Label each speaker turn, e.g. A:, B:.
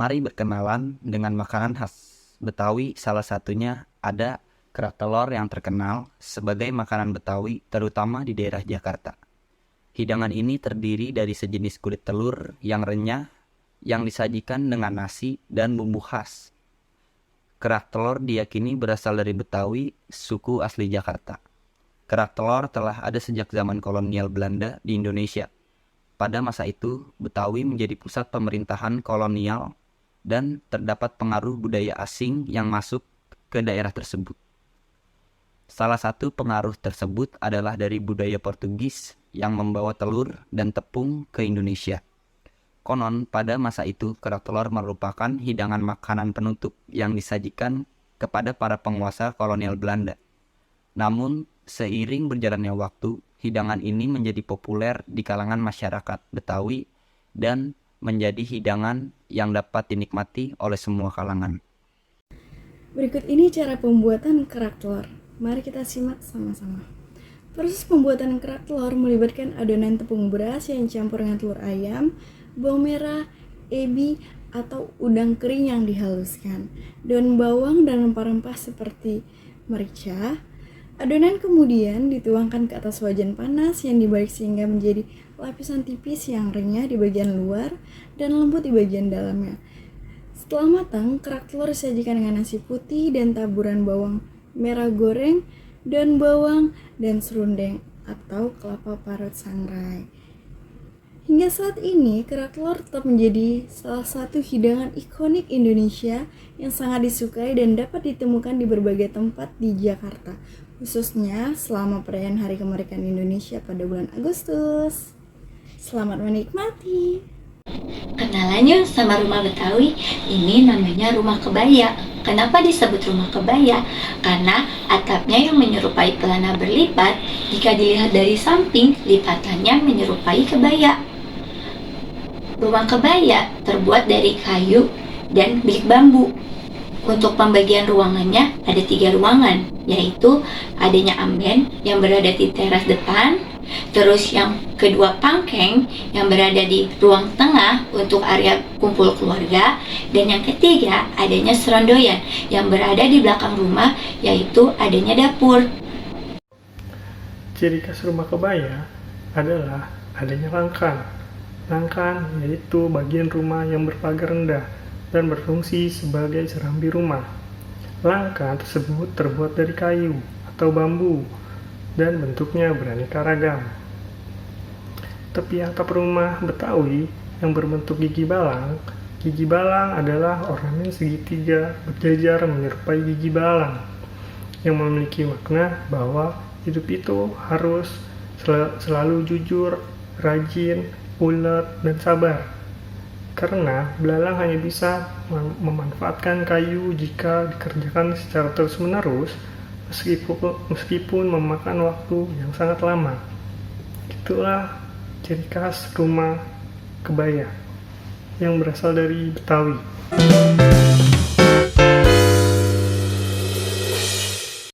A: Mari berkenalan dengan makanan khas Betawi, salah satunya ada kerak telur yang terkenal sebagai makanan Betawi terutama di daerah Jakarta. Hidangan ini terdiri dari sejenis kulit telur yang renyah yang disajikan dengan nasi dan bumbu khas. Kerak telur diyakini berasal dari Betawi, suku asli Jakarta. Kerak telur telah ada sejak zaman kolonial Belanda di Indonesia. Pada masa itu, Betawi menjadi pusat pemerintahan kolonial dan terdapat pengaruh budaya asing yang masuk ke daerah tersebut. Salah satu pengaruh tersebut adalah dari budaya Portugis yang membawa telur dan tepung ke Indonesia. Konon, pada masa itu kerak telur merupakan hidangan makanan penutup yang disajikan kepada para penguasa kolonial Belanda. Namun, seiring berjalannya waktu, hidangan ini menjadi populer di kalangan masyarakat Betawi dan menjadi hidangan yang dapat dinikmati oleh semua kalangan.
B: Berikut ini cara pembuatan kerak telur. Mari kita simak sama-sama. Proses pembuatan kerak telur melibatkan adonan tepung beras yang dicampur dengan telur ayam, bawang merah, ebi atau udang kering yang dihaluskan, daun bawang dan rempah-rempah seperti merica. Adonan kemudian dituangkan ke atas wajan panas yang dibalik sehingga menjadi lapisan tipis yang renyah di bagian luar dan lembut di bagian dalamnya. Setelah matang, kerak telur disajikan dengan nasi putih dan taburan bawang merah goreng, daun bawang, dan serundeng atau kelapa parut sangrai. Hingga saat ini, kerak telur tetap menjadi salah satu hidangan ikonik Indonesia yang sangat disukai dan dapat ditemukan di berbagai tempat di Jakarta, khususnya selama perayaan Hari Kemerdekaan Indonesia pada bulan Agustus. Selamat menikmati!
C: Kenalan yuk sama rumah Betawi. Ini namanya rumah kebaya. Kenapa disebut rumah kebaya? Karena atapnya yang menyerupai pelana berlipat. Jika dilihat dari samping, lipatannya menyerupai kebaya. Rumah kebaya terbuat dari kayu dan bilik bambu. Untuk pembagian ruangannya ada 3 ruangan, yaitu adanya amben yang berada di teras depan, terus yang kedua pangkeng yang berada di ruang tengah untuk area kumpul keluarga, dan yang ketiga adanya serondoyan yang berada di belakang rumah, yaitu adanya dapur.
D: Ciri khas rumah kebaya adalah adanya langkan. Langkan yaitu bagian rumah yang berpagar rendah dan berfungsi sebagai serambi rumah. Langkan tersebut terbuat dari kayu atau bambu dan bentuknya beraneka ragam. Tepi atap rumah Betawi yang berbentuk gigi balang adalah ornamen segitiga berjajar menyerupai gigi balang yang memiliki makna bahwa hidup itu harus selalu jujur, rajin, ulet, dan sabar. Karena belalang hanya bisa memanfaatkan kayu jika dikerjakan secara terus-menerus, meskipun memakan waktu yang sangat lama. Itulah ciri khas rumah kebaya yang berasal dari Betawi.